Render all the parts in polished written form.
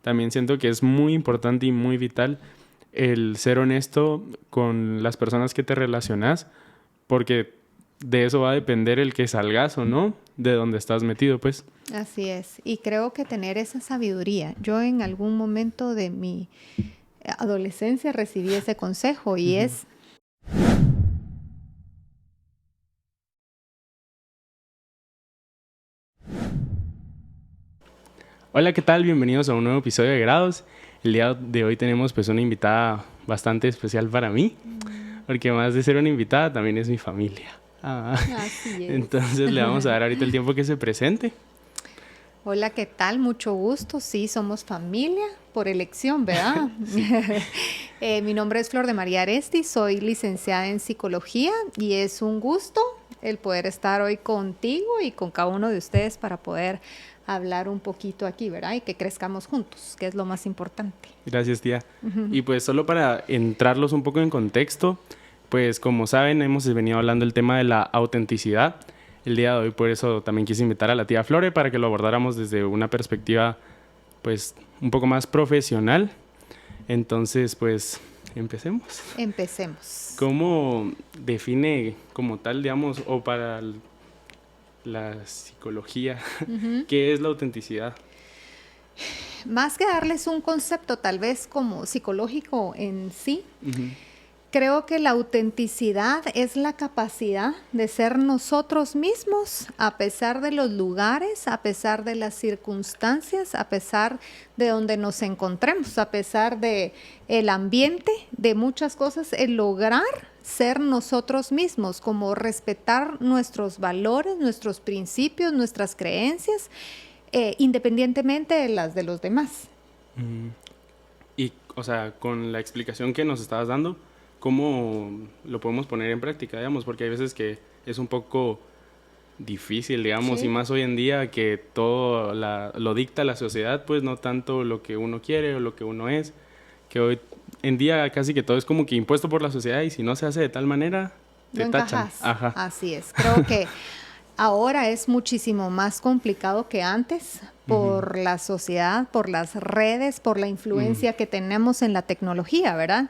también siento que es muy importante y muy vital el ser honesto con las personas que te relacionas, porque de eso va a depender el que salgas o no, de donde estás metido, pues. Así es. Y creo que tener esa sabiduría. Yo en algún momento de mi adolescencia recibí ese consejo y es... Hola, ¿qué tal? Bienvenidos a un nuevo episodio de Grados. El día de hoy tenemos pues una invitada bastante especial para mí, porque más de ser una invitada también es mi familia. Así es. Entonces le vamos a dar ahorita el tiempo que se presente. Hola, ¿qué tal? Mucho gusto. Sí, somos familia por elección, ¿verdad? Mi nombre es Flor de María Aresti, soy licenciada en psicología y es un gusto el poder estar hoy contigo y con cada uno de ustedes para poder hablar un poquito aquí, ¿verdad? Y que crezcamos juntos, que es lo más importante. Gracias, tía. Y pues solo para entrarlos un poco en contexto, pues como saben hemos venido hablando del tema de la autenticidad. El día de hoy por eso también quise invitar a la tía Flore para que lo abordáramos desde una perspectiva pues un poco más profesional. Entonces pues empecemos. Empecemos. ¿Cómo define como tal, digamos, o para la psicología, qué es la autenticidad? Más que darles un concepto tal vez como psicológico en sí, creo que la autenticidad es la capacidad de ser nosotros mismos a pesar de los lugares, a pesar de las circunstancias, a pesar de donde nos encontremos, a pesar de el ambiente, de muchas cosas, el lograr ser nosotros mismos, como respetar nuestros valores, nuestros principios, nuestras creencias, independientemente de las de los demás. Y, o sea, con la explicación que nos estabas dando, ¿cómo lo podemos poner en práctica, digamos? Porque hay veces que es un poco difícil, digamos, Sí. y más hoy en día que todo lo dicta la sociedad, pues no tanto lo que uno quiere o lo que uno es, que hoy en día casi que todo es como que impuesto por la sociedad y si no se hace de tal manera, te No tachan. encajas. Ajá. Así es. Creo que ahora es muchísimo más complicado que antes por la sociedad, por las redes, por la influencia que tenemos en la tecnología, ¿verdad?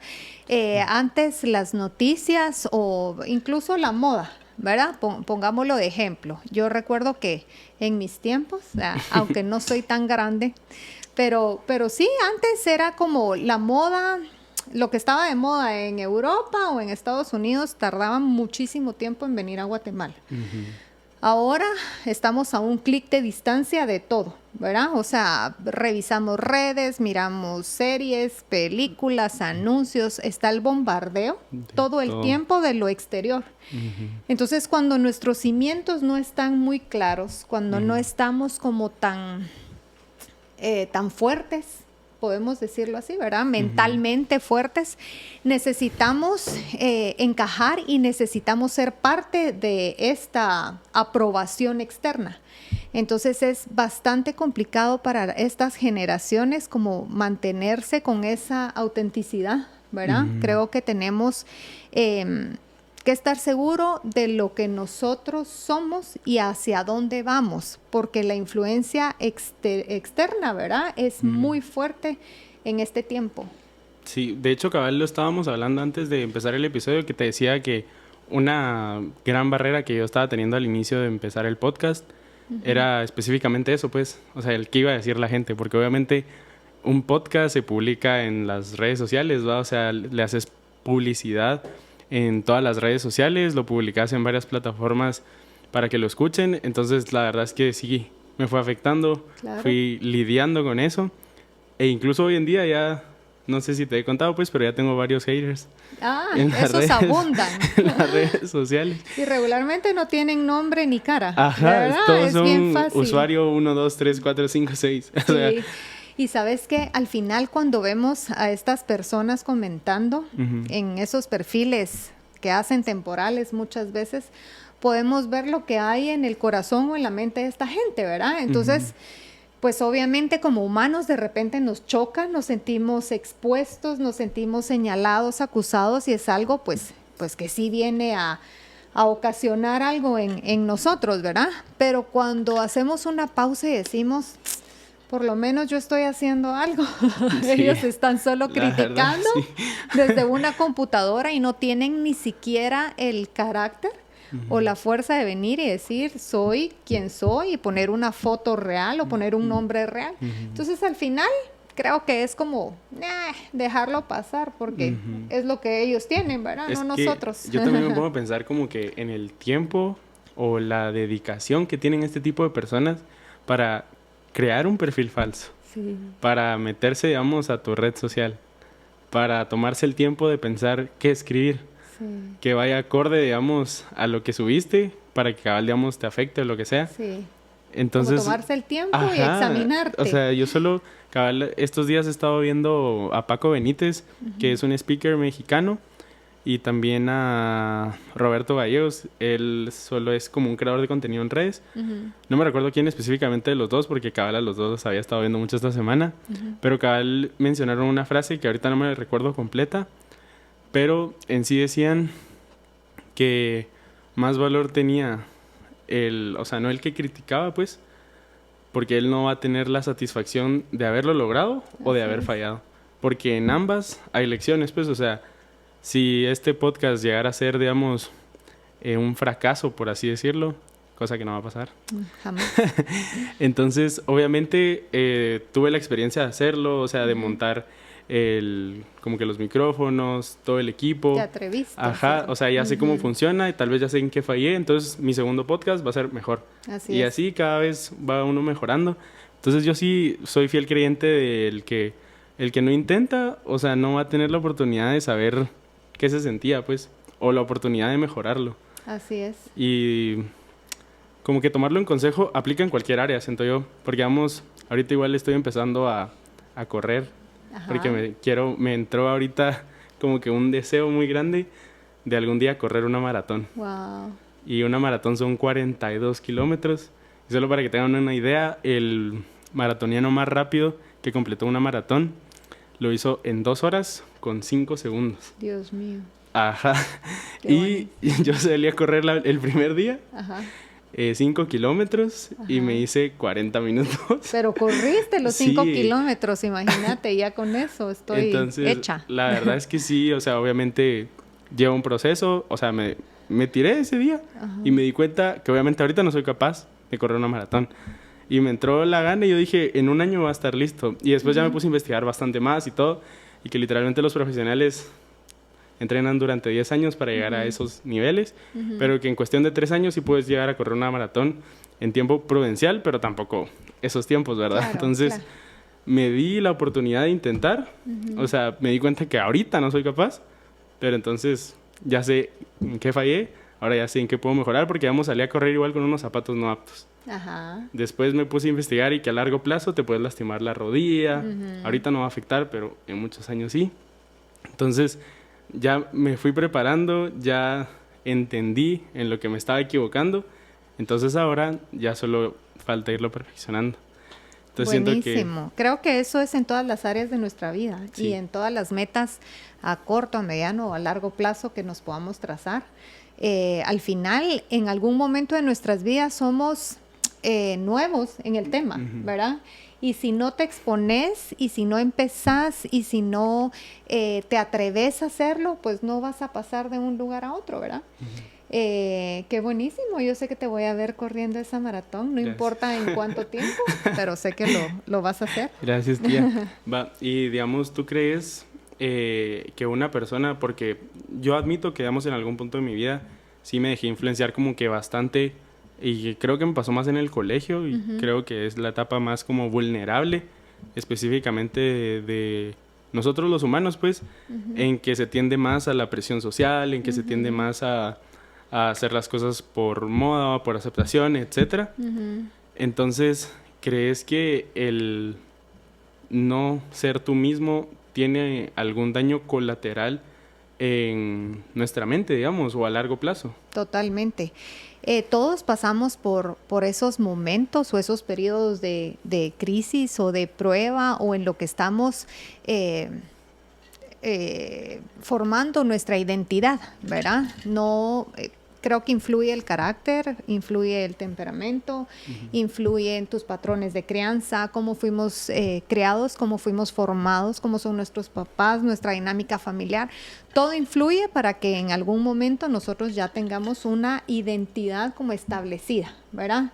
Antes las noticias o incluso la moda, ¿verdad? Pongámoslo de ejemplo. Yo recuerdo que en mis tiempos, aunque no soy tan grande, pero sí, antes era como la moda. Lo que estaba de moda en Europa o en Estados Unidos tardaba muchísimo tiempo en venir a Guatemala. Ahora estamos a un clic de distancia de todo, ¿verdad? O sea, revisamos redes, miramos series, películas, anuncios, está el bombardeo todo el tiempo de lo exterior. Entonces, cuando nuestros cimientos no están muy claros, cuando no estamos como tan fuertes, podemos decirlo así, ¿verdad? Mentalmente fuertes, necesitamos encajar y necesitamos ser parte de esta aprobación externa. Entonces es bastante complicado para estas generaciones como mantenerse con esa autenticidad, ¿verdad? Creo que tenemos que estar seguro de lo que nosotros somos y hacia dónde vamos, porque la influencia externa, ¿verdad? Es muy fuerte en este tiempo. Sí, de hecho, cabal, lo estábamos hablando antes de empezar el episodio, que te decía que una gran barrera que yo estaba teniendo al inicio de empezar el podcast era específicamente eso, pues, o sea, el que iba a decir la gente, porque obviamente un podcast se publica en las redes sociales, ¿va? O sea, le haces publicidad en todas las redes sociales, lo publicas en varias plataformas para que lo escuchen, entonces la verdad es que sí, me fue afectando, Claro. Fui lidiando con eso, e incluso hoy en día ya, no sé si te he contado pues, pero ya tengo varios haters. Esos abundan. En las redes sociales. Y regularmente no tienen nombre ni cara. Ajá, ¿verdad? todos es son bien fácil. usuario 1, 2, 3, 4, 5, 6. Sí. O sea, y sabes que al final cuando vemos a estas personas comentando en esos perfiles que hacen temporales muchas veces, podemos ver lo que hay en el corazón o en la mente de esta gente, ¿verdad? Entonces, pues obviamente como humanos de repente nos choca, nos sentimos expuestos, nos sentimos señalados, acusados y es algo pues que sí viene a ocasionar algo en nosotros, ¿verdad? Pero cuando hacemos una pausa y decimos, por lo menos yo estoy haciendo algo. Sí, Ellos están solo la verdad, criticando sí. desde una computadora y no tienen ni siquiera el carácter o la fuerza de venir y decir soy quien soy y poner una foto real o poner un nombre real. Entonces al final creo que es como dejarlo pasar porque es lo que ellos tienen, ¿verdad? Es No que nosotros. yo también me pongo a pensar como que en el tiempo o la dedicación que tienen este tipo de personas para crear un perfil falso, Sí, para meterse, digamos, a tu red social, para tomarse el tiempo de pensar qué escribir, sí, que vaya acorde, digamos, a lo que subiste, para que cabal, digamos, te afecte o lo que sea. sí. Como Entonces, tomarse el tiempo y ajá, examinarte. o sea, yo solo, cabal, estos días he estado viendo a Paco Benítez, que es un speaker mexicano, y también a Roberto Gallegos. Él solo es como un creador de contenido en redes. No me recuerdo quién específicamente de los dos, porque cabal a los dos los había estado viendo mucho esta semana. Pero cabal mencionaron una frase que ahorita no me la recuerdo completa, pero en sí decían que más valor tenía o sea, no el que criticaba, pues, porque él no va a tener la satisfacción de haberlo logrado o de Así haber es. fallado. Porque en ambas hay lecciones, pues, o sea, si este podcast llegara a ser, digamos, un fracaso, por así decirlo, cosa que no va a pasar. Jamás. Entonces, obviamente, tuve la experiencia de hacerlo, o sea, de montar como que los micrófonos, todo el equipo. Te atreviste a Ajá, hacerlo. o sea, ya sé cómo funciona y tal vez ya sé en qué fallé, entonces mi segundo podcast va a ser mejor. Así Y es. así cada vez va uno mejorando. Entonces yo sí soy fiel creyente del que el que no intenta, o sea, no va a tener la oportunidad de saber qué se sentía, pues, o la oportunidad de mejorarlo. Así es. Y como que tomarlo en consejo aplica en cualquier área, siento yo. Porque vamos, ahorita igual estoy empezando a correr. Ajá. Porque me entró ahorita como que un deseo muy grande de algún día correr una maratón. Wow. Y una maratón son 42 kilómetros. Y solo para que tengan una idea, el maratoniano más rápido que completó una maratón lo hizo en 2 horas con 5 segundos. Dios mío. Ajá. Qué Y yo salí a correr el primer día, Ajá. 5 kilómetros, y me hice 40 minutos. Pero corriste los 5 Sí. kilómetros, imagínate, ya con eso estoy Entonces, hecha. la verdad es que sí, o sea, obviamente lleva un proceso, o sea, me tiré ese día y me di cuenta que obviamente ahorita no soy capaz de correr una maratón. Y me entró la gana y yo dije, en un año va a estar listo. Y después ya me puse a investigar bastante más y todo, y que literalmente los profesionales entrenan durante 10 años para llegar a esos niveles, pero que en cuestión de 3 años sí puedes llegar a correr una maratón en tiempo prudencial, pero tampoco esos tiempos, ¿verdad? Claro, Entonces, claro. me di la oportunidad de intentar, o sea, me di cuenta que ahorita no soy capaz, pero entonces ya sé en qué fallé, ahora ya sé en qué puedo mejorar, porque vamos a salir a correr igual con unos zapatos no aptos. Ajá. Después me puse a investigar y que a largo plazo te puedes lastimar la rodilla. Ahorita no va a afectar, pero en muchos años sí. Entonces ya me fui preparando, ya entendí en lo que me estaba equivocando. Entonces ahora ya solo falta irlo perfeccionando. Entonces siento Buenísimo. Creo que eso es en todas las áreas de nuestra vida Sí. y en todas las metas a corto, a mediano o a largo plazo que nos podamos trazar. Al final, en algún momento de nuestras vidas somos nuevos en el tema, ¿verdad? Y si no te expones y si no empezás y si no te atreves a hacerlo, pues no vas a pasar de un lugar a otro, ¿verdad? Qué buenísimo, yo sé que te voy a ver corriendo esa maratón, no Gracias. importa en cuánto tiempo, pero sé que lo vas a hacer. Gracias, tía. Va, y digamos, ¿tú crees que una persona, porque yo admito que, digamos, en algún punto de mi vida sí me dejé influenciar como que bastante, y creo que me pasó más en el colegio, y creo que es la etapa más como vulnerable, específicamente de nosotros los humanos, pues, en que se tiende más a la presión social, en que se tiende más a hacer las cosas por moda, por aceptación, etcétera. Entonces, ¿crees que el no ser tú mismo tiene algún daño colateral en nuestra mente, digamos, o a largo plazo? Totalmente. Todos pasamos por esos momentos o esos periodos de crisis o de prueba o en lo que estamos formando nuestra identidad, ¿verdad? No, creo que influye el carácter, influye el temperamento, influye en tus patrones de crianza, cómo fuimos criados, cómo fuimos formados, cómo son nuestros papás, nuestra dinámica familiar. Todo influye para que en algún momento nosotros ya tengamos una identidad como establecida, ¿verdad?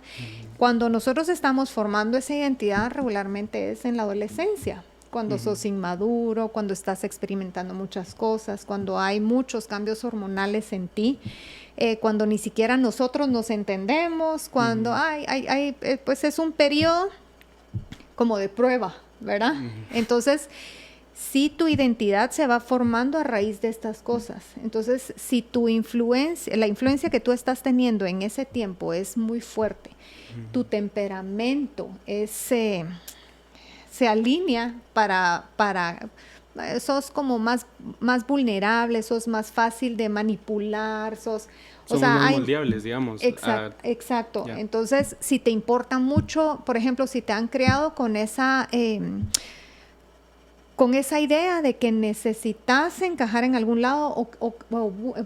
Cuando nosotros estamos formando esa identidad, regularmente es en la adolescencia. Cuando sos inmaduro, cuando estás experimentando muchas cosas, cuando hay muchos cambios hormonales en ti, cuando ni siquiera nosotros nos entendemos, cuando pues es un periodo como de prueba, ¿verdad? Entonces, si tu identidad se va formando a raíz de estas cosas. Entonces, si la influencia que tú estás teniendo en ese tiempo es muy fuerte, tu temperamento se alinea para sos como más vulnerable, sos más fácil de manipular, somos muy moldeables, digamos. Exacto. Entonces, si te importa mucho, por ejemplo, si te han creado con esa idea de que necesitas encajar en algún lado o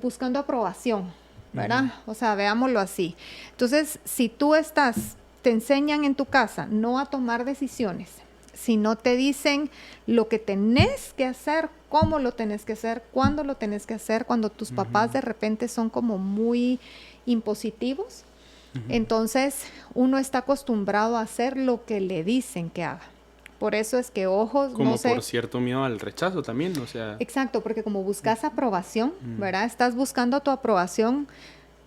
buscando aprobación, ¿verdad? O sea, veámoslo así. Entonces, si te enseñan en tu casa no a tomar decisiones, si no te dicen lo que tenés que hacer, cómo lo tenés que hacer, cuándo lo tenés que hacer, cuando tus papás de repente son como muy impositivos, entonces uno está acostumbrado a hacer lo que le dicen que haga. Por eso es que como por cierto miedo al rechazo también, o sea. Exacto, porque como buscas aprobación, ¿verdad? Estás buscando tu aprobación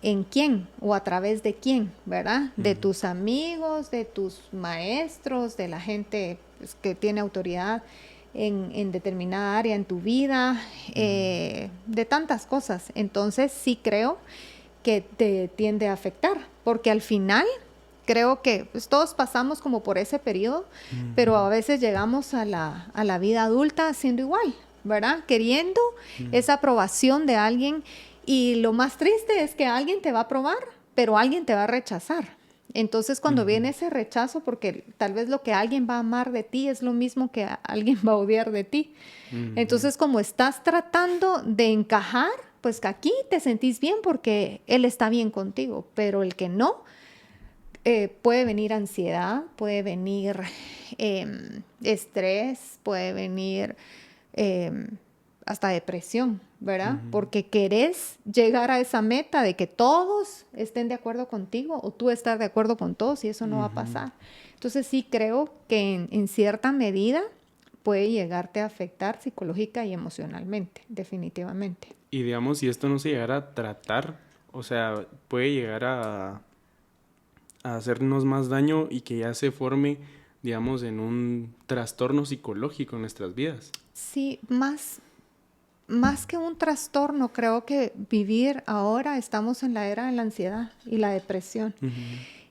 en quién o a través de quién, ¿verdad? De tus amigos, de tus maestros, de la gente pues, que tiene autoridad en determinada área en tu vida, de tantas cosas. Entonces sí creo que te tiende a afectar, porque al final creo que pues, todos pasamos como por ese periodo, pero a veces llegamos a la vida adulta siendo igual, ¿verdad? Queriendo esa aprobación de alguien. Y lo más triste es que alguien te va a aprobar, pero alguien te va a rechazar. Entonces, cuando viene ese rechazo, porque tal vez lo que alguien va a amar de ti es lo mismo que alguien va a odiar de ti. Entonces, como estás tratando de encajar, pues que aquí te sentís bien porque él está bien contigo, pero el que no, puede venir ansiedad, puede venir estrés, puede venir hasta depresión, ¿verdad? Porque querés llegar a esa meta de que todos estén de acuerdo contigo o tú estar de acuerdo con todos y eso no va a pasar. Entonces sí creo que en cierta medida puede llegarte a afectar psicológica y emocionalmente, definitivamente. Y digamos, si esto no se llegara a tratar, o sea, puede llegar a hacernos más daño y que ya se forme, digamos, en un trastorno psicológico en nuestras vidas. Sí, más que un trastorno, creo que vivir ahora estamos en la era de la ansiedad y la depresión.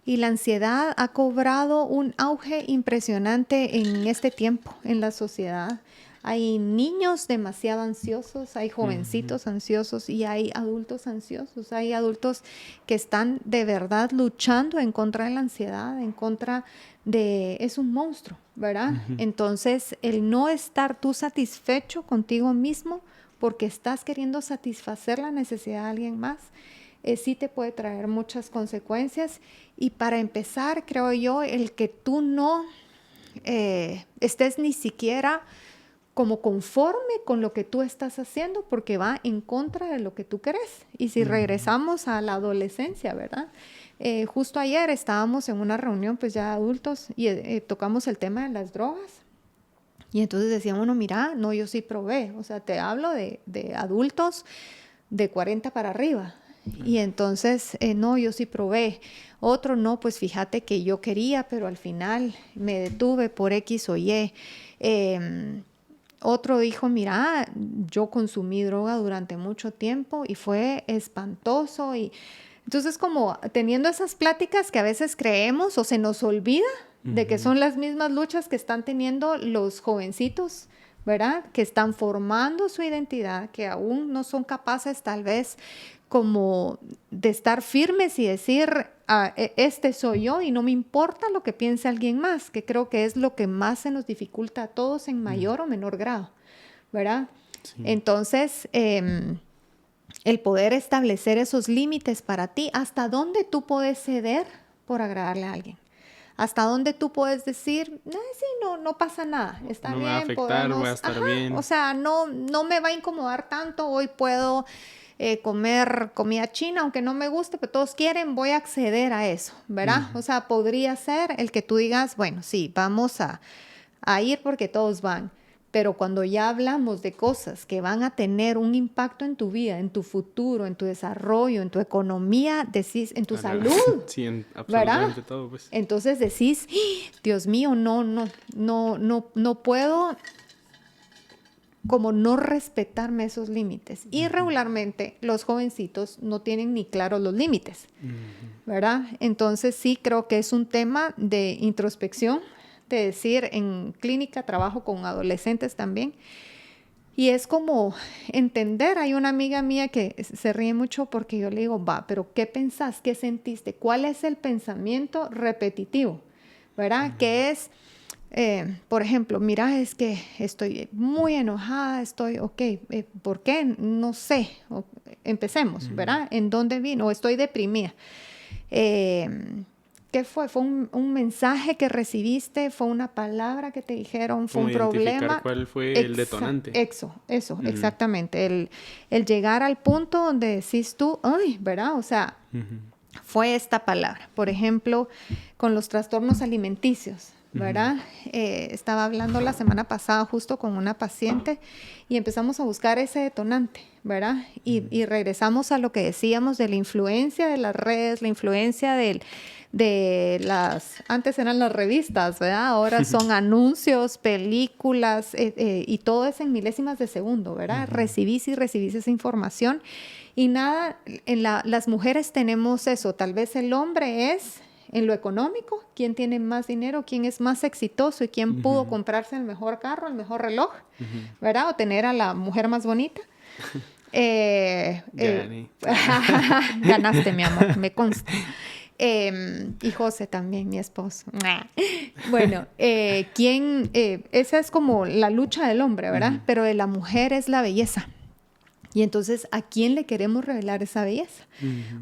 Y la ansiedad ha cobrado un auge impresionante en este tiempo, en la sociedad. Hay niños demasiado ansiosos, hay jovencitos ansiosos y hay adultos ansiosos. Hay adultos que están de verdad luchando en contra de la ansiedad, en contra de... Es un monstruo, ¿verdad? Entonces, el no estar tú satisfecho contigo mismo porque estás queriendo satisfacer la necesidad de alguien más, sí te puede traer muchas consecuencias. Y para empezar, creo yo, el que tú no estés ni siquiera como conforme con lo que tú estás haciendo, porque va en contra de lo que tú querés. Y si regresamos a la adolescencia, ¿verdad? Justo ayer estábamos en una reunión, pues ya adultos, y tocamos el tema de las drogas. Y entonces decíamos, bueno, mira, no, yo sí probé. O sea, te hablo de adultos de 40 para arriba. Y entonces, no, yo sí probé. Otro, no, pues fíjate que yo quería, pero al final me detuve por X o Y. Otro dijo, mira, yo consumí droga durante mucho tiempo y fue espantoso. Y entonces, como teniendo esas pláticas que a veces creemos o se nos olvida de que son las mismas luchas que están teniendo los jovencitos, ¿verdad? Que están formando su identidad, que aún no son capaces tal vez como de estar firmes y decir, este soy yo y no me importa lo que piense alguien más, que creo que es lo que más se nos dificulta a todos en mayor o menor grado, ¿verdad? Sí. Entonces, el poder establecer esos límites para ti, hasta dónde tú puedes ceder por agradarle a alguien. Hasta dónde tú puedes decir, sí, no pasa nada, está bien, no me va a afectar, voy a estar bien. O sea, no me va a incomodar tanto, hoy puedo comer comida china, aunque no me guste, pero todos quieren, voy a acceder a eso, ¿verdad? O sea, podría ser el que tú digas, bueno, sí, vamos a ir porque todos van. Pero cuando ya hablamos de cosas que van a tener un impacto en tu vida, en tu futuro, en tu desarrollo, en tu economía, decís, en tu salud. Sí, absolutamente, ¿verdad? Todo, pues. Entonces decís, Dios mío, no puedo como no respetarme esos límites. Y regularmente los jovencitos no tienen ni claros los límites, ¿verdad? Entonces sí creo que es un tema de introspección, de decir, en clínica trabajo con adolescentes también, y es como entender. Hay una amiga mía que se ríe mucho porque yo le digo, pero ¿qué pensás? ¿Qué sentiste? ¿Cuál es el pensamiento repetitivo? ¿Verdad? Que es, por ejemplo, mira, es que estoy muy enojada, ¿por qué? No sé. Empecemos, ¿verdad? ¿En dónde vino? O estoy deprimida. ¿Qué fue? ¿Fue un mensaje que recibiste? ¿Fue una palabra que te dijeron? ¿Fue un problema? ¿Cuál fue el detonante? Eso, exactamente. El llegar al punto donde decís tú, ay, ¿verdad? O sea, fue esta palabra. Por ejemplo, con los trastornos alimenticios, ¿verdad? Estaba hablando la semana pasada justo con una paciente y empezamos a buscar ese detonante, ¿verdad? Y regresamos a lo que decíamos de la influencia de las redes, la influencia antes eran las revistas, ¿verdad? Ahora son anuncios, películas, y todo es en milésimas de segundo, ¿verdad? Recibís esa información y nada, las mujeres tenemos eso. Tal vez el hombre es en lo económico, quién tiene más dinero, quién es más exitoso y quién pudo comprarse el mejor carro, el mejor reloj, ¿verdad? O tener a la mujer más bonita. Ganaste, mi amor, me consta. Y José también, mi esposo. Bueno, esa es como la lucha del hombre, ¿verdad? Pero de la mujer es la belleza. Y entonces, ¿a quién le queremos revelar esa belleza?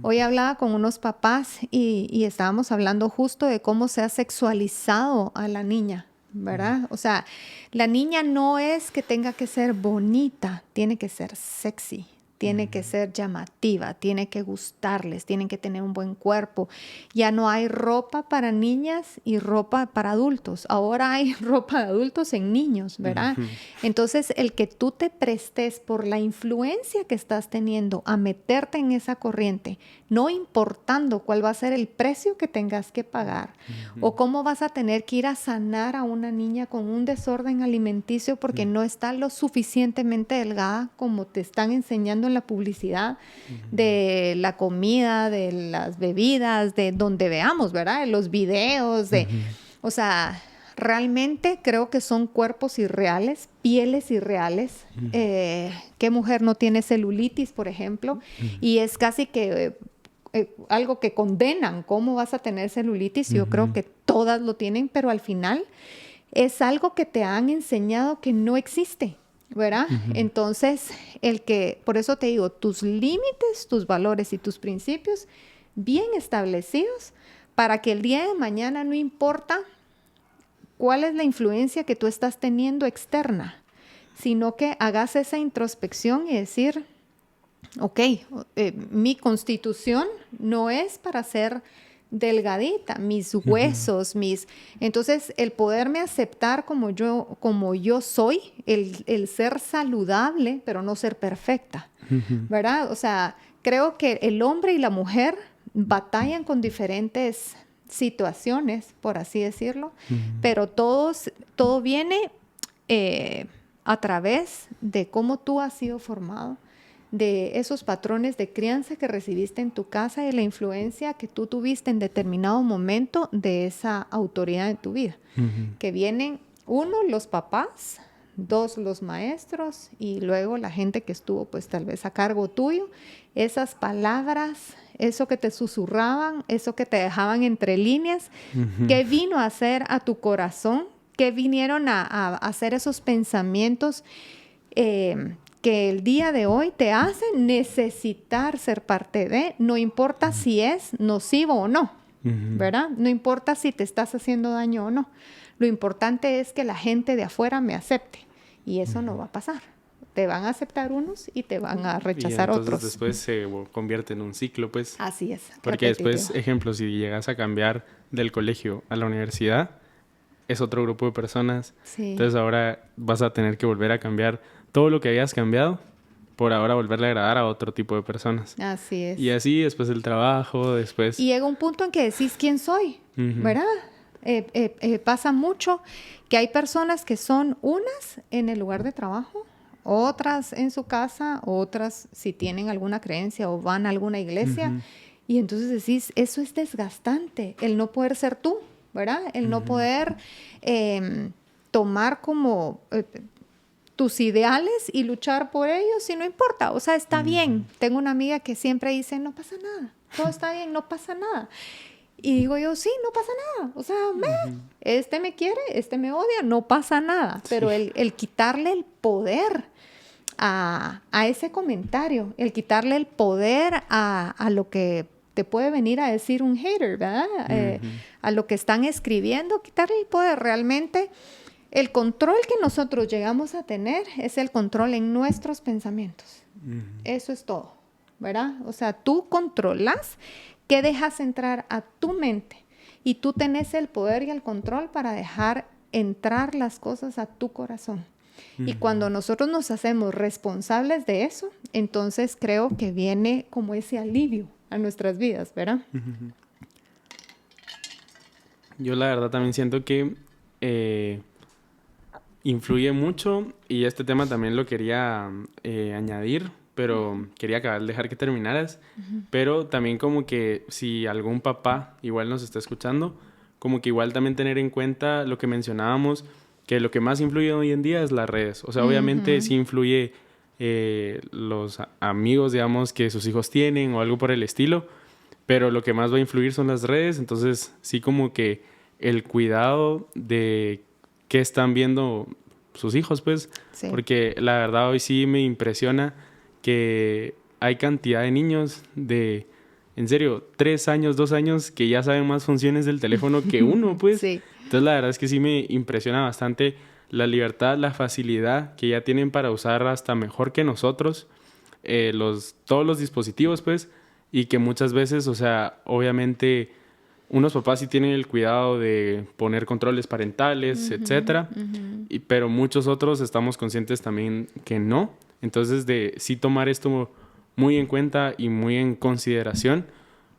Hoy hablaba con unos papás y estábamos hablando justo de cómo se ha sexualizado a la niña, ¿verdad? O sea, la niña no es que tenga que ser bonita, tiene que ser sexy. Tiene que ser llamativa, tiene que gustarles, tienen que tener un buen cuerpo. Ya no hay ropa para niñas y ropa para adultos. Ahora hay ropa de adultos en niños, ¿verdad? Entonces, el que tú te prestes por la influencia que estás teniendo a meterte en esa corriente, no importando cuál va a ser el precio que tengas que pagar o cómo vas a tener que ir a sanar a una niña con un desorden alimenticio porque no está lo suficientemente delgada como te están enseñando en la publicidad de la comida, de las bebidas, de donde veamos, ¿verdad? De los videos, o sea, realmente creo que son cuerpos irreales, pieles irreales. ¿Qué mujer no tiene celulitis, por ejemplo? Y es casi que algo que condenan. ¿Cómo vas a tener celulitis? Yo creo que todas lo tienen, pero al final es algo que te han enseñado que no existe, ¿verdad? Entonces, por eso te digo, tus límites, tus valores y tus principios bien establecidos para que el día de mañana no importa cuál es la influencia que tú estás teniendo externa, sino que hagas esa introspección y decir, ok, mi constitución no es para ser delgadita, mis huesos, entonces el poderme aceptar como yo soy, el ser saludable, pero no ser perfecta, ¿verdad? O sea, creo que el hombre y la mujer batallan con diferentes situaciones, por así decirlo, pero todo viene a través de cómo tú has sido formado, de esos patrones de crianza que recibiste en tu casa y la influencia que tú tuviste en determinado momento de esa autoridad en tu vida. Que vienen, 1, los papás, 2, los maestros y luego la gente que estuvo pues tal vez a cargo tuyo. Esas palabras, eso que te susurraban, eso que te dejaban entre líneas, ¿qué vino a hacer a tu corazón? ¿Qué vinieron a hacer esos pensamientos que que el día de hoy te hace necesitar ser parte de, no importa si es nocivo o no, ¿verdad? No importa si te estás haciendo daño o no. Lo importante es que la gente de afuera me acepte y eso no va a pasar. Te van a aceptar unos y te van a rechazar otros. Entonces después se convierte en un ciclo, pues. Así es. Porque repetitivo. después, ejemplo, si llegas a cambiar del colegio a la universidad, es otro grupo de personas. Sí. Entonces ahora vas a tener que volver a cambiar todo lo que habías cambiado por ahora volverle a agradar a otro tipo de personas. Así es. Y así después el trabajo, después... Y llega un punto en que decís quién soy, ¿verdad? Pasa mucho que hay personas que son unas en el lugar de trabajo, otras en su casa, otras si tienen alguna creencia o van a alguna iglesia. Y entonces decís, eso es desgastante, el no poder ser tú, ¿verdad? El no poder tomar como tus ideales y luchar por ellos y no importa, o sea, está bien. Tengo una amiga que siempre dice, no pasa nada, todo está bien, no pasa nada. Y digo yo, sí, no pasa nada. O sea, este me quiere, este me odia, no pasa nada. Pero el quitarle el poder a ese comentario, el quitarle el poder a lo que te puede venir a decir un hater, ¿verdad? A lo que están escribiendo, quitarle el poder. Realmente, el control que nosotros llegamos a tener es el control en nuestros pensamientos. Eso es todo, ¿verdad? O sea, tú controlas qué dejas entrar a tu mente y tú tenés el poder y el control para dejar entrar las cosas a tu corazón. Y cuando nosotros nos hacemos responsables de eso, entonces creo que viene como ese alivio a nuestras vidas, ¿verdad? Yo la verdad también siento que influye mucho y este tema también lo quería añadir, pero quería dejar que terminaras. Pero también como que si algún papá igual nos está escuchando, como que igual también tener en cuenta lo que mencionábamos, que lo que más influye hoy en día es las redes. O sea, obviamente sí influye los amigos, digamos, que sus hijos tienen o algo por el estilo, pero lo que más va a influir son las redes. Entonces sí como que el cuidado de qué están viendo sus hijos, pues, porque la verdad hoy sí me impresiona que hay cantidad de niños de, en serio, 3 años, 2 años que ya saben más funciones del teléfono que uno, pues. Sí. Entonces la verdad es que sí me impresiona bastante la libertad, la facilidad que ya tienen para usar hasta mejor que nosotros todos los dispositivos, pues, y que muchas veces, o sea, obviamente unos papás sí tienen el cuidado de poner controles parentales, etcétera, pero muchos otros estamos conscientes también que no. Entonces, de sí tomar esto muy en cuenta y muy en consideración,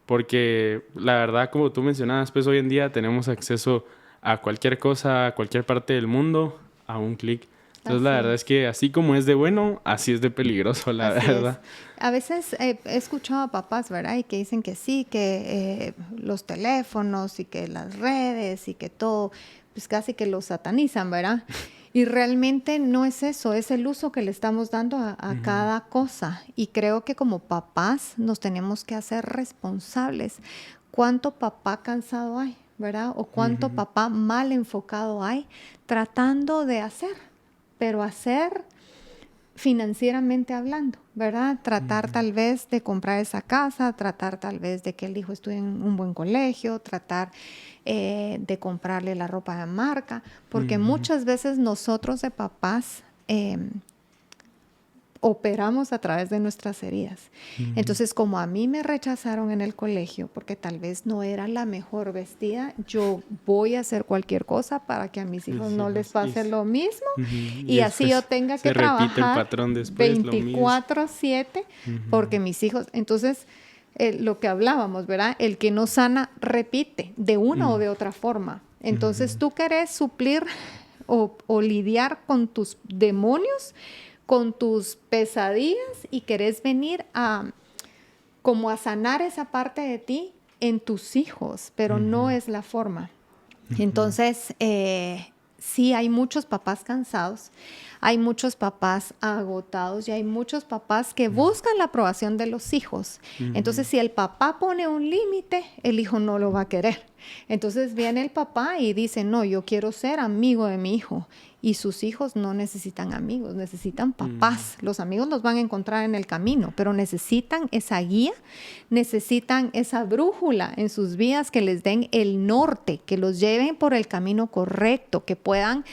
porque la verdad, como tú mencionabas, pues hoy en día tenemos acceso a cualquier cosa, a cualquier parte del mundo, a un clic. Entonces, la verdad es que así como es de bueno, así es de peligroso, la verdad. A veces he escuchado a papás, ¿verdad? Y que dicen que sí, que los teléfonos y que las redes y que todo, pues casi que los satanizan, ¿verdad? Y realmente no es eso, es el uso que le estamos dando a cada cosa. Y creo que como papás nos tenemos que hacer responsables. ¿Cuánto papá cansado hay, verdad? O cuánto papá mal enfocado hay tratando de hacer, pero hacer financieramente hablando, ¿verdad? Tratar tal vez de comprar esa casa, tratar tal vez de que el hijo estudie en un buen colegio, tratar de comprarle la ropa de marca, porque muchas veces nosotros de papás operamos a través de nuestras heridas. Entonces, como a mí me rechazaron en el colegio porque tal vez no era la mejor vestida, yo voy a hacer cualquier cosa para que a mis hijos no les pase lo mismo y así yo tenga que trabajar 24/7 porque mis hijos... Entonces, lo que hablábamos, ¿verdad? El que no sana repite de una o de otra forma. Entonces, tú querés suplir o lidiar con tus demonios, con tus pesadillas y querés venir como a sanar esa parte de ti en tus hijos, pero no es la forma. Entonces, sí, hay muchos papás cansados, hay muchos papás agotados y hay muchos papás que buscan la aprobación de los hijos. Entonces, si el papá pone un límite, el hijo no lo va a querer. Entonces viene el papá y dice, no, yo quiero ser amigo de mi hijo. Y sus hijos no necesitan amigos, necesitan papás. Los amigos los van a encontrar en el camino, pero necesitan esa guía, necesitan esa brújula en sus vidas que les den el norte, que los lleven por el camino correcto, que puedan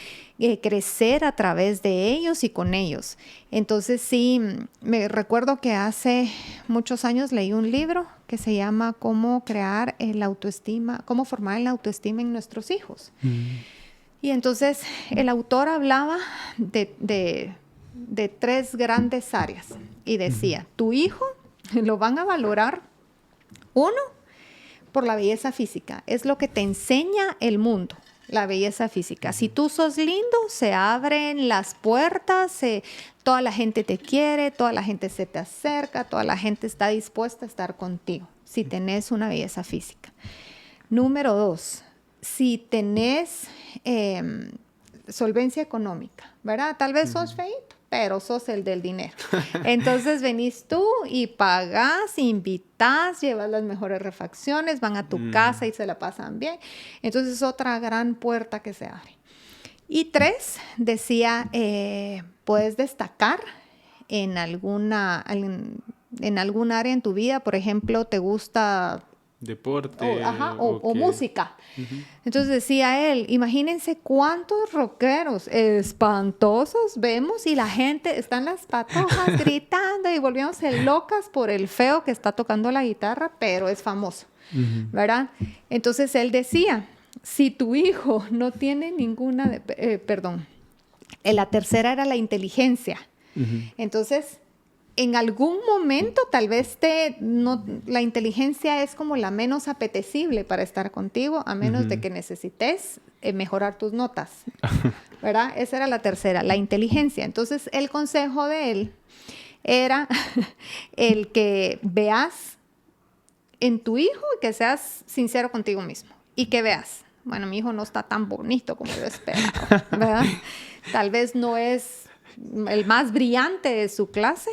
crecer a través de ellos y con ellos. Entonces sí, me recuerdo que hace muchos años leí un libro que se llama Cómo crear el autoestima, cómo formar la autoestima en nuestros hijos. Y entonces el autor hablaba de 3 grandes áreas y decía, tu hijo lo van a valorar, 1, por la belleza física, es lo que te enseña el mundo. La belleza física. Si tú sos lindo, se abren las puertas, toda la gente te quiere, toda la gente se te acerca, toda la gente está dispuesta a estar contigo, si tenés una belleza física. Número 2, si tenés solvencia económica, ¿verdad? Tal vez sos feíto, pero sos el del dinero. Entonces venís tú y pagás, invitás, llevas las mejores refacciones, van a tu casa y se la pasan bien. Entonces es otra gran puerta que se abre. Y 3, decía, puedes destacar en algún área en tu vida. Por ejemplo, te gusta deporte o música. Entonces decía él, imagínense cuántos rockeros espantosos vemos y la gente está en las patojas gritando y volviéndose locas por el feo que está tocando la guitarra, pero es famoso, ¿verdad? Entonces él decía, si tu hijo no tiene ninguna, la tercera era la inteligencia. Entonces, en algún momento tal vez la inteligencia es como la menos apetecible para estar contigo, a menos de que necesites mejorar tus notas, ¿verdad? Esa era la tercera, la inteligencia. Entonces, el consejo de él era el que veas en tu hijo, que seas sincero contigo mismo y que veas, bueno, mi hijo no está tan bonito como yo esperaba, ¿verdad? Tal vez no es el más brillante de su clase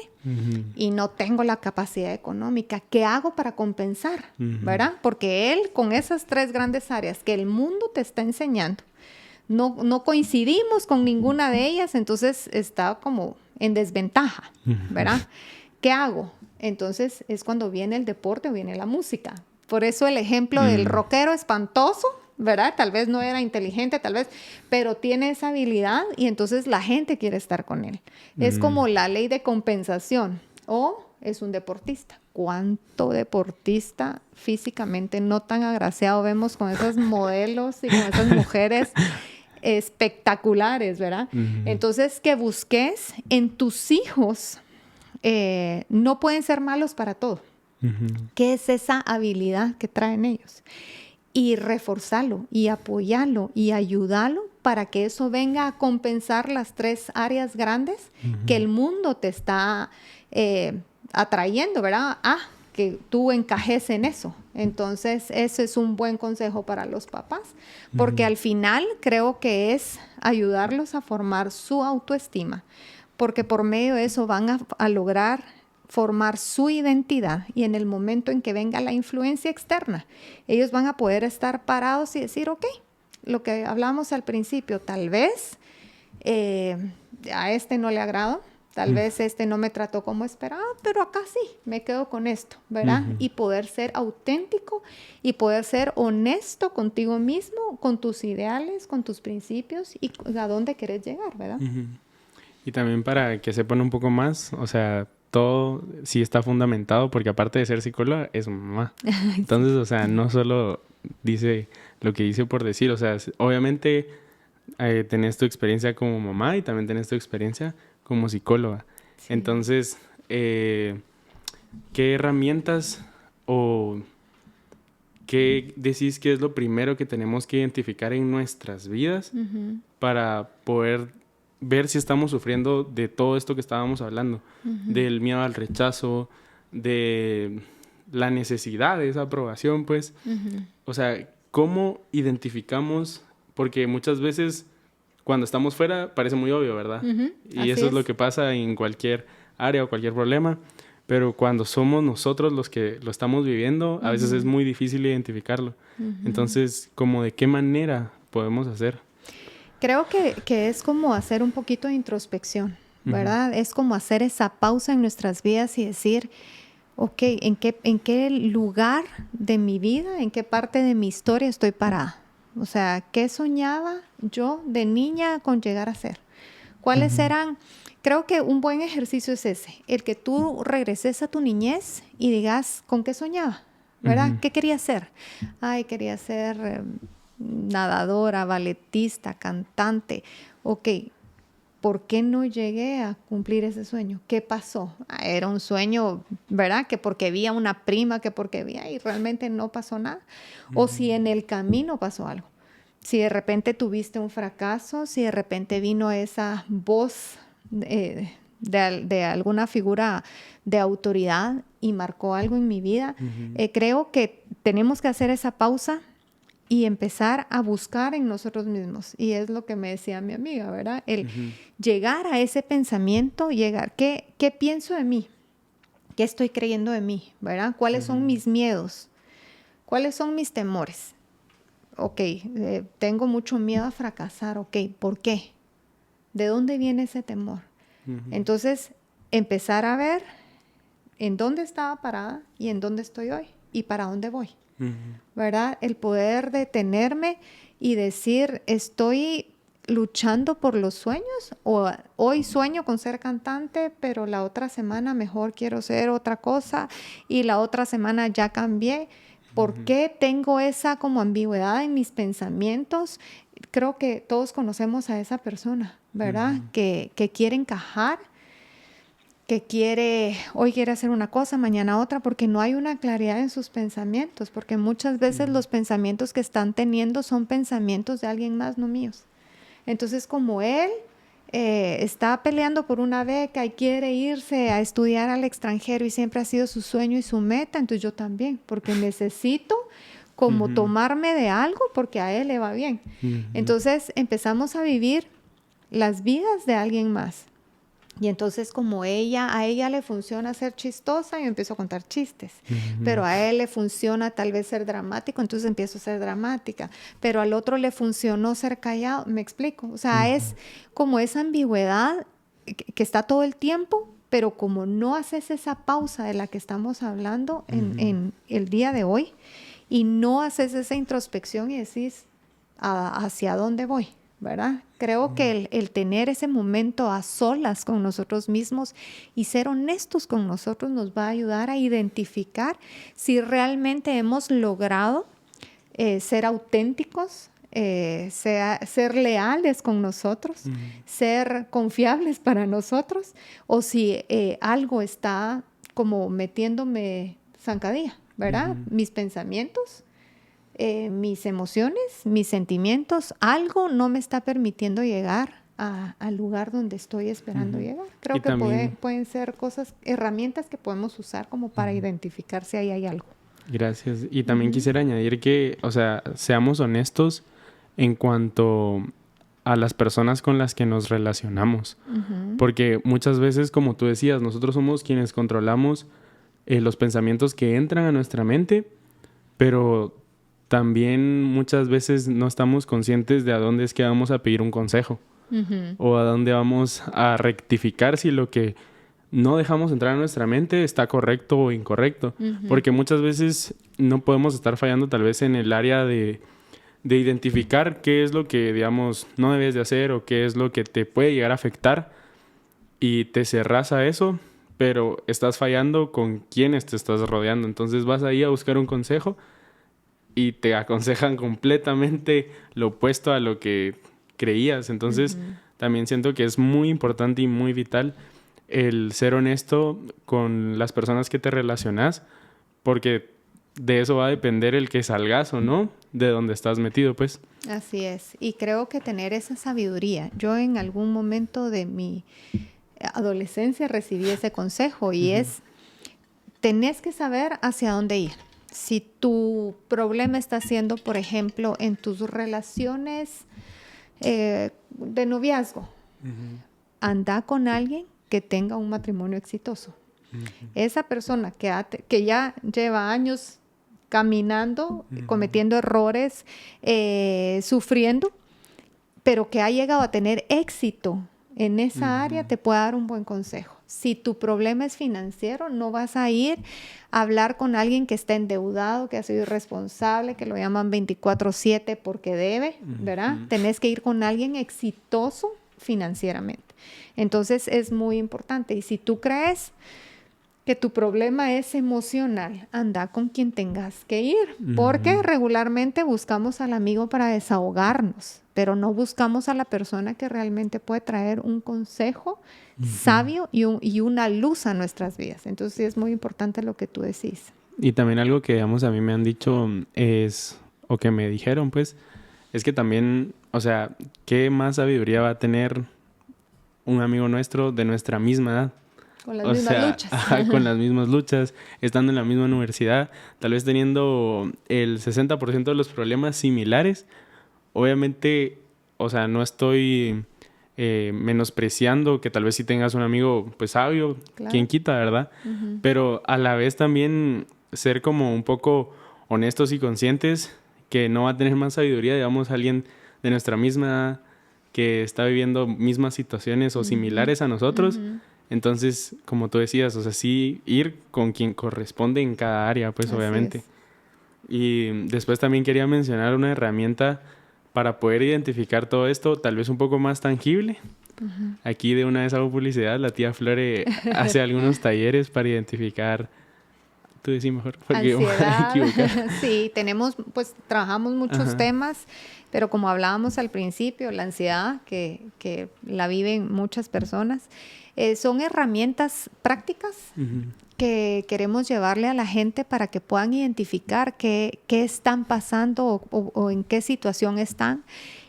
y no tengo la capacidad económica. ¿Qué hago para compensar? ¿Verdad? Porque él, con esas 3 grandes áreas que el mundo te está enseñando, no coincidimos con ninguna de ellas, entonces está como en desventaja, ¿verdad? ¿Qué hago? Entonces es cuando viene el deporte o viene la música. Por eso el ejemplo del rockero espantoso, ¿verdad? Tal vez no era inteligente, tal vez, pero tiene esa habilidad y entonces la gente quiere estar con él. Es como la ley de compensación. O es un deportista. ¿Cuánto deportista físicamente no tan agraciado vemos con esos modelos y con esas mujeres espectaculares, ¿verdad? Entonces, que busques en tus hijos, no pueden ser malos para todo. ¿Qué es esa habilidad que traen ellos? Y reforzarlo y apoyarlo y ayudarlo para que eso venga a compensar las 3 áreas grandes que el mundo te está atrayendo, ¿verdad? Que tú encajes en eso. Entonces, ese es un buen consejo para los papás, porque al final creo que es ayudarlos a formar su autoestima, porque por medio de eso van a lograr formar su identidad y en el momento en que venga la influencia externa, ellos van a poder estar parados y decir, ok, lo que hablamos al principio, tal vez a este no le agrado, tal vez este no me trató como esperaba, pero acá sí, me quedo con esto, ¿verdad? Y poder ser auténtico y poder ser honesto contigo mismo, con tus ideales, con tus principios y a dónde querés llegar, ¿verdad? Y también para que sepan un poco más, o sea, todo sí está fundamentado porque aparte de ser psicóloga, es mamá. Entonces, o sea, no solo dice lo que dice por decir, o sea, obviamente tenés tu experiencia como mamá y también tenés tu experiencia como psicóloga. Sí. Entonces, ¿qué herramientas o qué decís que es lo primero que tenemos que identificar en nuestras vidas para poder ver si estamos sufriendo de todo esto que estábamos hablando, del miedo al rechazo, de la necesidad de esa aprobación, pues? O sea, ¿cómo identificamos? Porque muchas veces cuando estamos fuera parece muy obvio, ¿verdad? Y eso es lo que pasa en cualquier área o cualquier problema. pero cuando somos nosotros los que lo estamos viviendo, a veces es muy difícil identificarlo. Entonces, ¿cómo de qué manera podemos hacer? Creo que es como hacer un poquito de introspección, ¿verdad? Es como hacer esa pausa en nuestras vidas y decir, ok, ¿en qué lugar de mi vida, en qué parte de mi historia estoy parada? O sea, ¿qué soñaba yo de niña con llegar a ser? ¿Cuáles eran? Creo que un buen ejercicio es ese, el que tú regreses a tu niñez y digas, ¿con qué soñaba? ¿Verdad? ¿Qué quería ser? Ay, quería ser nadadora, balletista, cantante. Ok, ¿por qué no llegué a cumplir ese sueño? ¿Qué pasó? Era un sueño, ¿verdad? Que porque vi a una prima, que porque vi y realmente no pasó nada. O si en el camino pasó algo. Si de repente tuviste un fracaso, si de repente vino esa voz de alguna figura de autoridad y marcó algo en mi vida, creo que tenemos que hacer esa pausa y empezar a buscar en nosotros mismos. Y es lo que me decía mi amiga, ¿verdad? El llegar a ese pensamiento, ¿qué pienso de mí? ¿Qué estoy creyendo de mí? ¿Verdad? ¿Cuáles son mis miedos? ¿Cuáles son mis temores? Ok, tengo mucho miedo a fracasar. Ok, ¿por qué? ¿De dónde viene ese temor? Entonces, empezar a ver en dónde estaba parada y en dónde estoy hoy y para dónde voy. ¿Verdad? El poder detenerme y decir, ¿estoy luchando por los sueños? O hoy sueño con ser cantante, pero la otra semana mejor quiero ser otra cosa y la otra semana ya cambié. ¿Por qué tengo esa como ambigüedad en mis pensamientos? Creo que todos conocemos a esa persona, ¿verdad? Que quiere encajar, que hoy quiere hacer una cosa, mañana otra, porque no hay una claridad en sus pensamientos, porque muchas veces los pensamientos que están teniendo son pensamientos de alguien más, no míos. Entonces, como él está peleando por una beca y quiere irse a estudiar al extranjero y siempre ha sido su sueño y su meta, entonces yo también, porque necesito como tomarme de algo porque a él le va bien. Entonces empezamos a vivir las vidas de alguien más. Y entonces como a ella le funciona ser chistosa, yo empiezo a contar chistes. Pero a él le funciona tal vez ser dramático, entonces empiezo a ser dramática. Pero al otro le funcionó ser callado, ¿me explico? O sea, es como esa ambigüedad que está todo el tiempo, pero como no haces esa pausa de la que estamos hablando en el día de hoy y no haces esa introspección y decís, ¿hacia dónde voy? ¿Verdad? Creo que el tener ese momento a solas con nosotros mismos y ser honestos con nosotros nos va a ayudar a identificar si realmente hemos logrado ser auténticos, ser leales con nosotros, ser confiables para nosotros, o si algo está como metiéndome zancadilla, ¿verdad? Mis pensamientos, mis emociones, mis sentimientos, algo no me está permitiendo llegar al lugar donde estoy esperando llegar. Creo que también pueden ser herramientas que podemos usar como para identificar si ahí hay algo. Gracias. Y también quisiera añadir que, o sea, seamos honestos en cuanto a las personas con las que nos relacionamos. Porque muchas veces, como tú decías, nosotros somos quienes controlamos los pensamientos que entran a nuestra mente, pero también muchas veces no estamos conscientes de a dónde es que vamos a pedir un consejo o a dónde vamos a rectificar si lo que no dejamos entrar a nuestra mente está correcto o incorrecto. Porque muchas veces no podemos estar fallando tal vez en el área de identificar qué es lo que, digamos, no debes de hacer o qué es lo que te puede llegar a afectar y te cerras a eso, pero estás fallando con quienes te estás rodeando. Entonces vas ahí a buscar un consejo y te aconsejan completamente lo opuesto a lo que creías. Entonces, también siento que es muy importante y muy vital el ser honesto con las personas que te relacionas, porque de eso va a depender el que salgas o no de donde estás metido, pues. Así es. Y creo que tener esa sabiduría. Yo en algún momento de mi adolescencia recibí ese consejo y es, tenés que saber hacia dónde ir. Si tu problema está siendo, por ejemplo, en tus relaciones de noviazgo, anda con alguien que tenga un matrimonio exitoso. Esa persona que ya lleva años caminando, cometiendo errores, sufriendo, pero que ha llegado a tener éxito en esa área, te puede dar un buen consejo. Si tu problema es financiero, no vas a ir a hablar con alguien que está endeudado, que ha sido irresponsable, que lo llaman 24/7 porque debe, ¿verdad? Tenés que ir con alguien exitoso financieramente. Entonces es muy importante. Y si tú crees que tu problema es emocional, anda con quien tengas que ir, porque regularmente buscamos al amigo para desahogarnos, pero no buscamos a la persona que realmente puede traer un consejo sabio y una luz a nuestras vidas. Entonces sí es muy importante lo que tú decís. Y también algo que, digamos, a mí me han dicho es, o que me dijeron, pues, es que también, o sea, ¿qué más sabiduría va a tener un amigo nuestro de nuestra misma edad? Con las mismas luchas. Con las mismas luchas, estando en la misma universidad, tal vez teniendo el 60% de los problemas similares. Obviamente, o sea, no estoy menospreciando que tal vez si tengas un amigo, pues, sabio, Claro. quien quita, ¿verdad? Pero a la vez también ser como un poco honestos y conscientes que no va a tener más sabiduría, digamos, alguien de nuestra misma edad que está viviendo mismas situaciones o similares a nosotros. Entonces, como tú decías, o sea, sí ir con quien corresponde en cada área, pues, Así obviamente. es. Y después también quería mencionar una herramienta para poder identificar todo esto, tal vez un poco más tangible. Aquí de una vez hago publicidad, la tía Flore hace algunos talleres para identificar, tú decís mejor, porque yo me voy a equivocar. Sí, trabajamos muchos temas, pero como hablábamos al principio, la ansiedad que la viven muchas personas, son herramientas prácticas que queremos llevarle a la gente para que puedan identificar qué están pasando o en qué situación están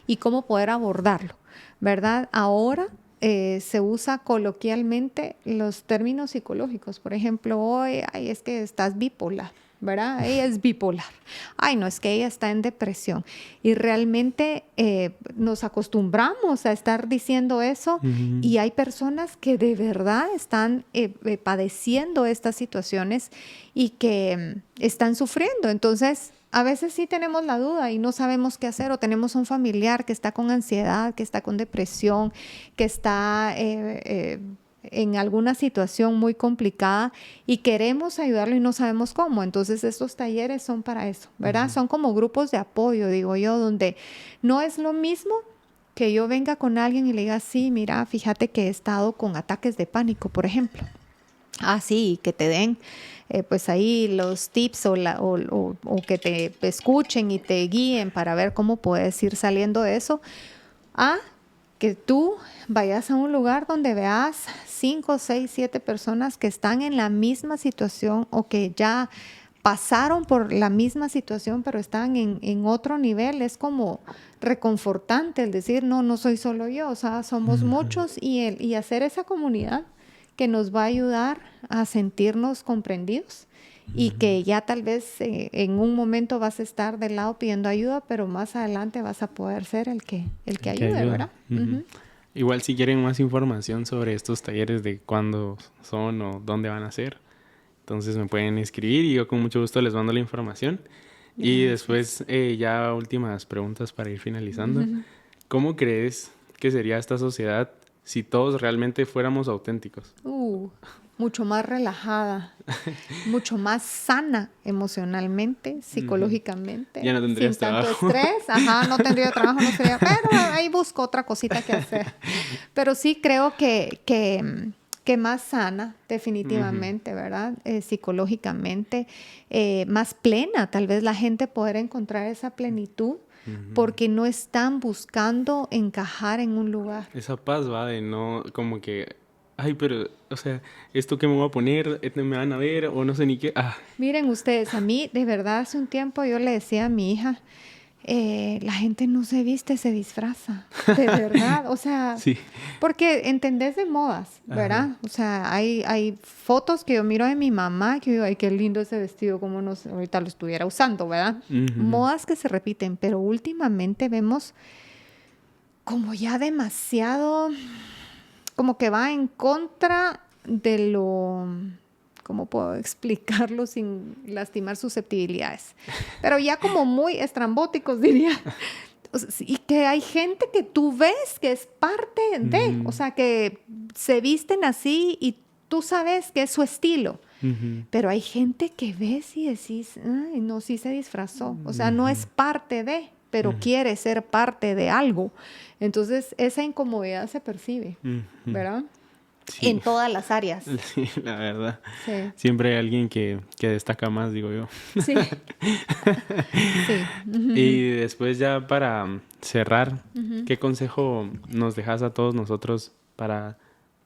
y cómo poder abordarlo, ¿verdad? Ahora se usa coloquialmente los términos psicológicos. Por ejemplo, hoy, ay, es que estás bipolar, ¿verdad? Ella es bipolar. Ay, no, es que ella está en depresión. Y realmente nos acostumbramos a estar diciendo eso y hay personas que de verdad están padeciendo estas situaciones y que están sufriendo. Entonces, a veces sí tenemos la duda y no sabemos qué hacer, o tenemos un familiar que está con ansiedad, que está con depresión, que está en alguna situación muy complicada y queremos ayudarlo y no sabemos cómo. Entonces estos talleres son para eso, ¿verdad? Son como grupos de apoyo, digo yo, donde no es lo mismo que yo venga con alguien y le diga, sí, mira, fíjate que he estado con ataques de pánico, por ejemplo. Ah, sí, que te den pues ahí los tips o que te escuchen y te guíen para ver cómo puedes ir saliendo de eso. A que tú vayas a un lugar donde veas 5, 6, 7 personas que están en la misma situación o que ya pasaron por la misma situación, pero están en otro nivel. Es como reconfortante el decir, no soy solo yo, o sea, somos muchos y hacer esa comunidad que nos va a ayudar a sentirnos comprendidos y que ya tal vez en un momento vas a estar del lado pidiendo ayuda, pero más adelante vas a poder ser el que ayude, ¿verdad? Igual si quieren más información sobre estos talleres de cuándo son o dónde van a ser, entonces me pueden escribir y yo con mucho gusto les mando la información. Y después ya últimas preguntas para ir finalizando. ¿Cómo crees que sería esta sociedad si todos realmente fuéramos auténticos? Mucho más relajada, mucho más sana emocionalmente, psicológicamente. Ya no tendrías trabajo. Sin tanto estrés. No tendría trabajo, no sería, pero ahí busco otra cosita que hacer. Pero sí creo que más sana, definitivamente, ¿verdad? Psicológicamente, más plena, tal vez la gente poder encontrar esa plenitud. Porque no están buscando encajar en un lugar. Esa paz va de no, como que, ay, pero, o sea, ¿esto qué me voy a poner? ¿Me van a ver? O no sé ni qué. Miren ustedes, a mí, de verdad, hace un tiempo yo le decía a mi hija, la gente no se viste, se disfraza. De verdad, o sea, sí. Porque entendés de modas, ¿verdad? Ajá. O sea, hay fotos que yo miro de mi mamá que digo, ay, qué lindo ese vestido, como no sé, ahorita lo estuviera usando, ¿verdad? Modas que se repiten, pero últimamente vemos como ya demasiado, como que va en contra de lo ¿cómo puedo explicarlo sin lastimar susceptibilidades? Pero ya como muy estrambóticos, diría. Y que hay gente que tú ves que es parte de, o sea, que se visten así y tú sabes que es su estilo. Pero hay gente que ves y decís, ay, no, sí se disfrazó. O sea, no es parte de, pero quiere ser parte de algo. Entonces, esa incomodidad se percibe, ¿verdad? Sí. En todas las áreas. Sí, la verdad. Sí. Siempre hay alguien que destaca más, digo yo. Sí. Sí. Y después ya para cerrar, ¿qué consejo nos dejas a todos nosotros para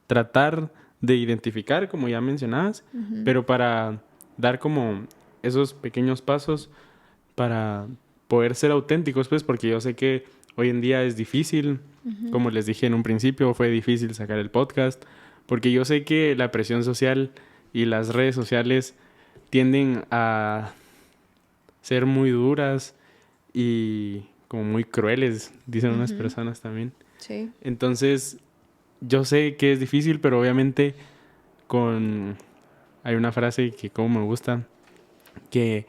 tratar de identificar, como ya mencionabas, pero para dar como esos pequeños pasos para poder ser auténticos, pues, porque yo sé que hoy en día es difícil, como les dije en un principio, fue difícil sacar el podcast, porque yo sé que la presión social y las redes sociales tienden a ser muy duras y como muy crueles, dicen unas personas también. Sí. Entonces, yo sé que es difícil, pero obviamente hay una frase que como me gusta, que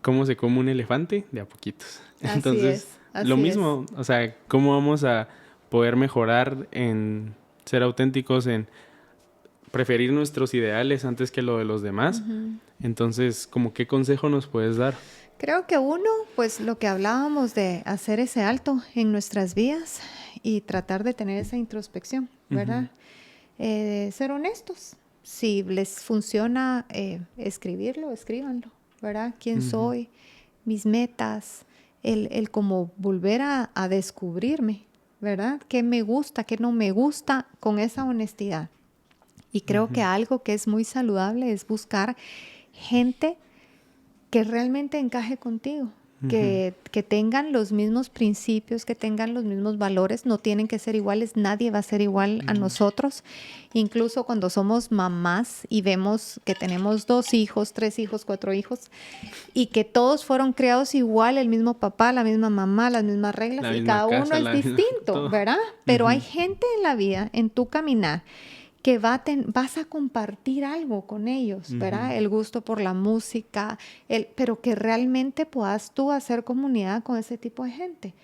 cómo se come un elefante de a poquitos. Entonces, lo mismo, o sea, cómo vamos a poder mejorar en ser auténticos, en preferir nuestros ideales antes que lo de los demás. Entonces, ¿como qué consejo nos puedes dar? Creo que uno, pues lo que hablábamos de hacer ese alto en nuestras vidas y tratar de tener esa introspección, ¿verdad? Ser honestos. Si les funciona escribirlo, escríbanlo, ¿verdad? ¿Quién soy? Mis metas, el como volver a descubrirme, ¿verdad? ¿Qué me gusta, qué no me gusta con esa honestidad? Y creo que algo que es muy saludable es buscar gente que realmente encaje contigo, que tengan los mismos principios, que tengan los mismos valores, no tienen que ser iguales, nadie va a ser igual a nosotros. Incluso cuando somos mamás y vemos que tenemos 2 hijos, 3 hijos, 4 hijos, y que todos fueron criados igual, el mismo papá, la misma mamá, las mismas reglas, y cada uno es distinto, ¿verdad? Pero hay gente en la vida, en tu caminar, que vas a compartir algo con ellos, ¿verdad? El gusto por la música, pero que realmente puedas tú hacer comunidad con ese tipo de gente,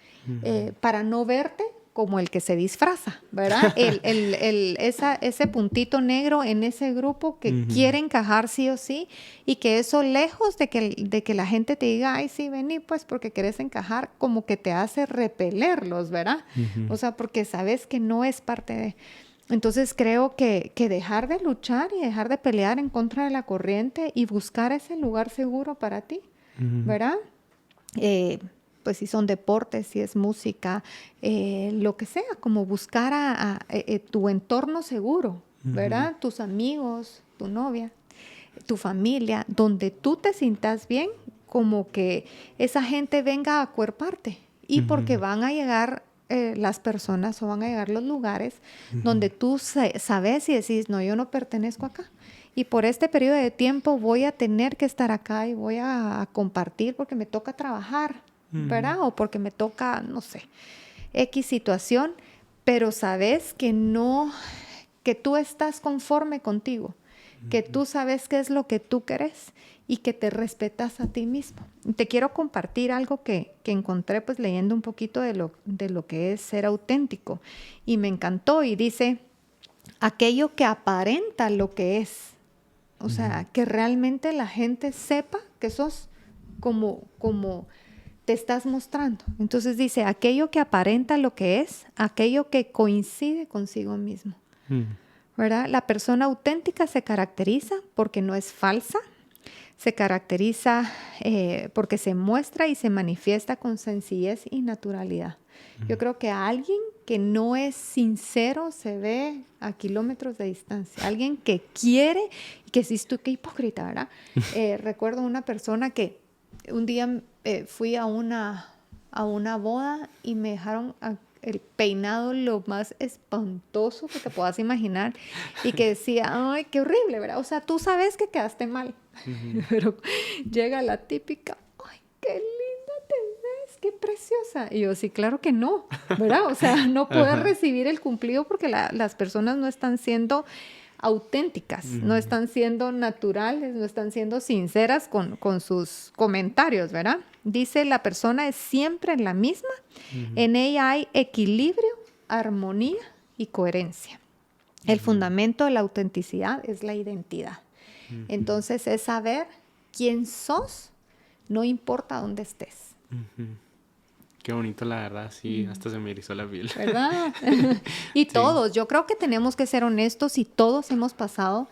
para no verte como el que se disfraza, ¿verdad? Ese puntito negro en ese grupo que quiere encajar sí o sí, y que eso, lejos de que la gente te diga, ay, sí, vení, pues, porque querés encajar, como que te hace repelerlos, ¿verdad? O sea, porque sabes que no es parte de... Entonces creo que dejar de luchar y dejar de pelear en contra de la corriente y buscar ese lugar seguro para ti, ¿verdad? Pues si son deportes, si es música, lo que sea, como buscar tu entorno seguro, ¿verdad? Tus amigos, tu novia, tu familia, donde tú te sientas bien, como que esa gente venga a acuerparte, y porque van a llegar las personas, o van a llegar los lugares donde tú sabes y decís, no, yo no pertenezco acá, y por este periodo de tiempo voy a tener que estar acá y voy a compartir porque me toca trabajar, ¿verdad? O porque me toca, no sé, X situación, pero sabes que no, que tú estás conforme contigo, que tú sabes qué es lo que tú querés y que te respetas a ti mismo. Te quiero compartir algo que encontré pues leyendo un poquito de lo que es ser auténtico, y me encantó, y dice, aquello que aparenta lo que es, o sea, que realmente la gente sepa que sos como te estás mostrando. Entonces dice, aquello que aparenta lo que es, aquello que coincide consigo mismo, ¿verdad? La persona auténtica se caracteriza porque no es falsa, se caracteriza porque se muestra y se manifiesta con sencillez y naturalidad. Yo creo que a alguien que no es sincero se ve a kilómetros de distancia. Alguien que quiere, y que sí, tú, qué hipócrita, ¿verdad? Recuerdo una persona que un día fui a una boda y me dejaron el peinado lo más espantoso que te puedas imaginar, y que decía, ay, qué horrible, ¿verdad? O sea, tú sabes que quedaste mal, pero llega la típica, ay, qué linda te ves, qué preciosa. Y yo, sí, claro que no, ¿verdad? O sea, no poder recibir el cumplido porque las personas no están siendo auténticas, no están siendo naturales, no están siendo sinceras con sus comentarios, ¿verdad? Dice, la persona es siempre la misma, en ella hay equilibrio, armonía y coherencia. El fundamento de la autenticidad es la identidad. Entonces es saber quién sos, no importa dónde estés. Qué bonito, la verdad, sí, hasta se me erizó la piel. ¿Verdad? Y todos, yo creo que tenemos que ser honestos y todos hemos pasado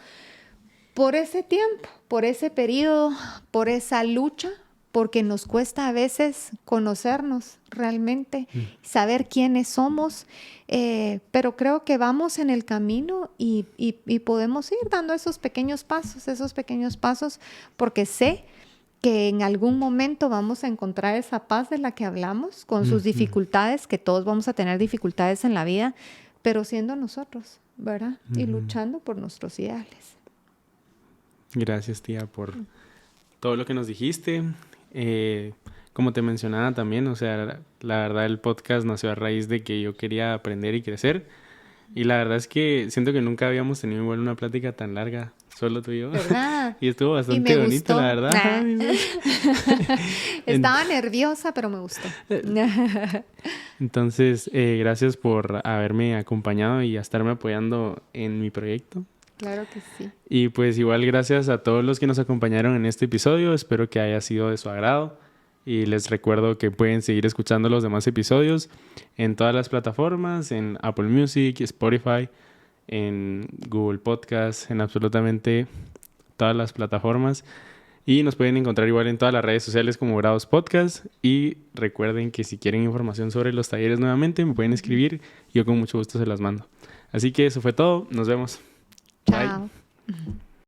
por ese tiempo, por ese periodo, por esa lucha, porque nos cuesta a veces conocernos realmente, saber quiénes somos, pero creo que vamos en el camino y podemos ir dando esos pequeños pasos, porque sé que en algún momento vamos a encontrar esa paz de la que hablamos, con sus dificultades, que todos vamos a tener dificultades en la vida, pero siendo nosotros, ¿verdad? Y luchando por nuestros ideales. Gracias, tía, por todo lo que nos dijiste. Como te mencionaba también, o sea, la verdad el podcast nació a raíz de que yo quería aprender y crecer. Y la verdad es que siento que nunca habíamos tenido igual una plática tan larga, solo tú y yo. ¿Verdad? Y estuvo bastante bonito, la verdad. Estaba nerviosa, pero me gustó. Entonces, gracias por haberme acompañado y a estarme apoyando en mi proyecto. Claro que sí. Y pues igual gracias a todos los que nos acompañaron en este episodio. Espero que haya sido de su agrado. Y les recuerdo que pueden seguir escuchando los demás episodios en todas las plataformas, en Apple Music, Spotify, en Google Podcast, en absolutamente todas las plataformas. Y nos pueden encontrar igual en todas las redes sociales como Grados Podcast. Y recuerden que si quieren información sobre los talleres nuevamente, me pueden escribir. Yo con mucho gusto se las mando. Así que eso fue todo. Nos vemos. Chao. Bye.